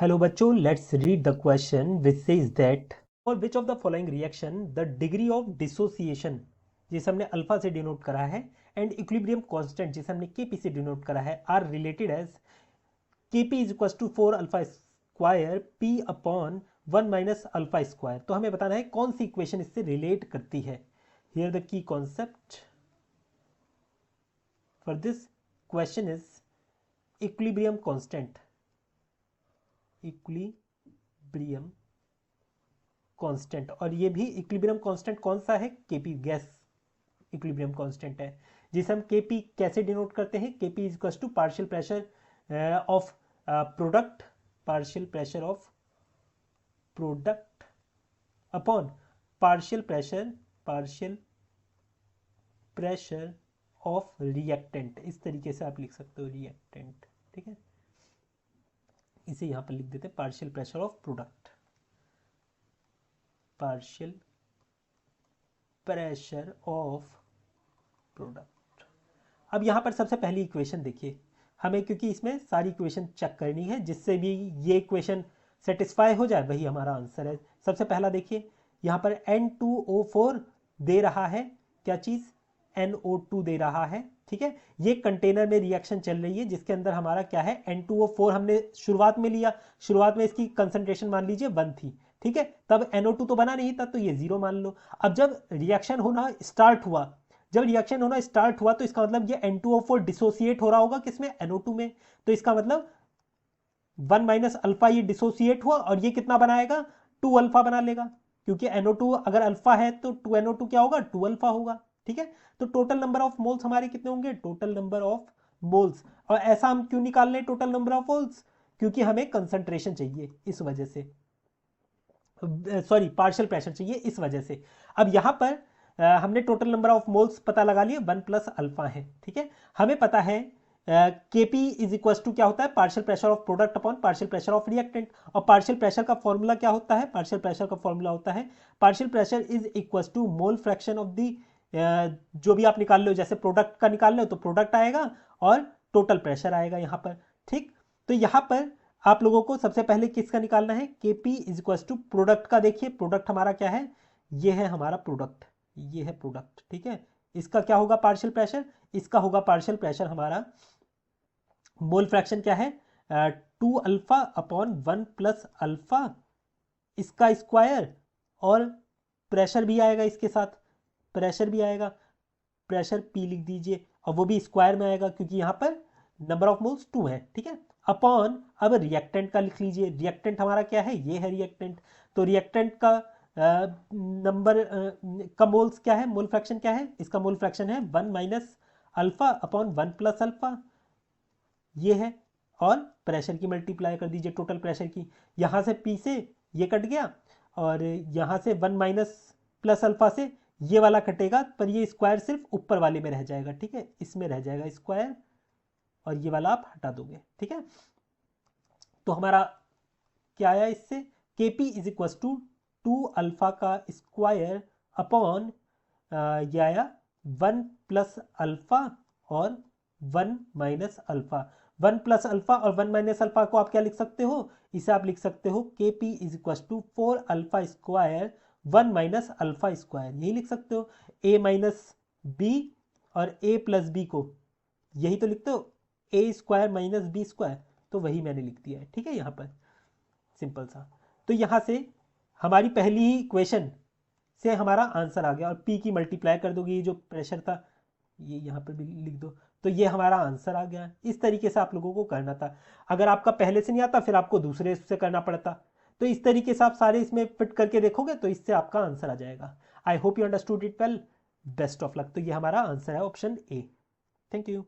Hello बच्चों, let's read the question which says that for which of the following reaction the degree of dissociation, जिसे हमने alpha से denote करा है, and equilibrium constant जिसे हमने केपी से डिनोट करा है, are related as KP is equal to 4 alpha square P upon 1 minus alpha square. तो हमें बताना है कौन सी इक्वेशन इससे रिलेट करती है। Here the key concept for this question is equilibrium constant. Equilibrium constant, और ये भी इक्विलिब्रियम कांस्टेंट कौन सा है? केपी, गैस इक्विलिब्रियम कांस्टेंट है, जिसे हम केपी कैसे डिनोट करते हैं? KP is equal to partial pressure of product, partial pressure of product upon partial pressure of reactant. इस तरीके से आप लिख सकते हो रिएक्टेंट, ठीक है। इसे यहां पर लिख देते हैं partial pressure of product, partial pressure of product. अब यहां पर सबसे पहली इक्वेशन देखिए हमें, क्योंकि इसमें सारी इक्वेशन चेक करनी है, जिससे भी ये इक्वेशन सेटिस्फाई हो जाए वही हमारा आंसर है। सबसे पहला देखिए यहां पर N2O4 दे रहा है, क्या चीज? NO2 दे रहा है, ठीक है। ये कंटेनर में रिएक्शन चल रही है जिसके अंदर हमारा क्या है? N2O4 हमने शुरुआत में लिया, शुरुआत में इसकी कंसंट्रेशन मान लीजिए 1 थी, ठीक है। तब NO2 तो बना नहीं था, तो ये 0 मान लो। अब जब रिएक्शन होना स्टार्ट हुआ, तो इसका मतलब ये N2O4 डिसोसिएट हो रहा होगा किसमें? NO2 में। तो इसका मतलब 1 माइनस अल्फा ये डिसोसिएट हुआ और ये कितना बनाएगा? 2 अल्फा बना लेगा, क्योंकि NO2 अगर अल्फा है तो 2NO2 क्या होगा? 2 अल्फा होगा, ठीक है। तो टोटल नंबर ऑफ मोल्स हमारे कितने होंगे? Total number of moles. और ऐसा हम क्यों निकाल रहे हैं टोटल नंबर ऑफ मोल्स? क्योंकि हमें कंसंट्रेशन चाहिए, इस वजह से, सॉरी पार्शियल प्रेशर चाहिए, इस वजह से। अब यहां पर हमने टोटल नंबर ऑफ मोल्स पता लगा लिए, 1 प्लस अल्फा है, ठीक है। हमें पता है Kp इज इक्वल टू क्या होता है? Partial pressure of product upon partial pressure of reactant. और पार्शियल प्रेशर का फॉर्मूला क्या होता है? पार्शियल प्रेशर का फॉर्मूला होता है partial pressure is equal to mole fraction of the, जो भी आप निकाल लो, जैसे प्रोडक्ट का निकाल लो तो प्रोडक्ट आएगा और टोटल प्रेशर आएगा यहाँ पर, ठीक। तो यहाँ पर आप लोगों को सबसे पहले किसका निकालना है? Kp is equal to product का। देखिए प्रोडक्ट हमारा क्या है? ये है हमारा प्रोडक्ट, ये है प्रोडक्ट, ठीक है। इसका क्या होगा? Partial pressure. इसका होगा पार्शियल प्रेशर हमारा, मोल फ्रैक्शन क्या है? 2 अल्फा अपॉन 1 प्लस अल्फा, इसका स्क्वायर, और प्रेशर भी आएगा इसके साथ, प्रेशर भी आएगा, प्रेशर P लिख दीजिए, और वो भी स्क्वायर में आएगा क्योंकि यहाँ पर नंबर ऑफ मोल्स 2 है, ठीक है। अपॉन, अब रिएक्टेंट का लिख लीजिए, रिएक्टेंट हमारा क्या है? ये है रिएक्टेंट। तो रिएक्टेंट का नंबर का मोल्स क्या है? मोल फ्रैक्शन क्या है? इसका मोल फ्रैक्शन है 1 minus alpha upon 1 plus alpha, ये है। और प्रेशर की मल्टीप्लाई कर दीजिए, टोटल प्रेशर की। यहाँ से P से ये कट गया, और यहाँ से 1 माइनस प्लस अल्फा से ये वाला कटेगा, पर ये स्क्वायर सिर्फ ऊपर वाले में रह जाएगा, ठीक है। इसमें रह जाएगा स्क्वायर, और ये वाला आप हटा दोगे, ठीक है। तो हमारा क्या आया इससे? Kp is equal to 2 alpha का स्क्वायर अपॉन ये आया 1 प्लस अल्फा और 1 माइनस अल्फा। 1 प्लस अल्फा और 1 माइनस अल्फा को आप क्या लिख सकते हो? इसे आप लिख सकते हो Kp is equal to 4 alpha square 1 minus alpha square, यही लिख सकते हो। a माइनस बी और a प्लस बी को यही तो लिखते हो, a square minus B square, तो वही मैंने लिख दिया है, ठीक है। यहाँ पर सिंपल सा। तो यहाँ से हमारी पहली ही इक्वेशन से हमारा आंसर आ गया, और P की मल्टीप्लाई कर दोगे, ये जो प्रेशर था ये यहाँ पर भी लिख दो, तो ये हमारा आंसर आ गया। इस तरीके से आप लोगों को करना था। अगर आपका पहले से नहीं आता फिर आपको दूसरे से करना पड़ता। तो इस तरीके से आप सारे इसमें फिट करके देखोगे तो इससे आपका आंसर आ जाएगा। I hope you understood it well. Best of luck. तो ये हमारा आंसर है ऑप्शन ए। Thank you.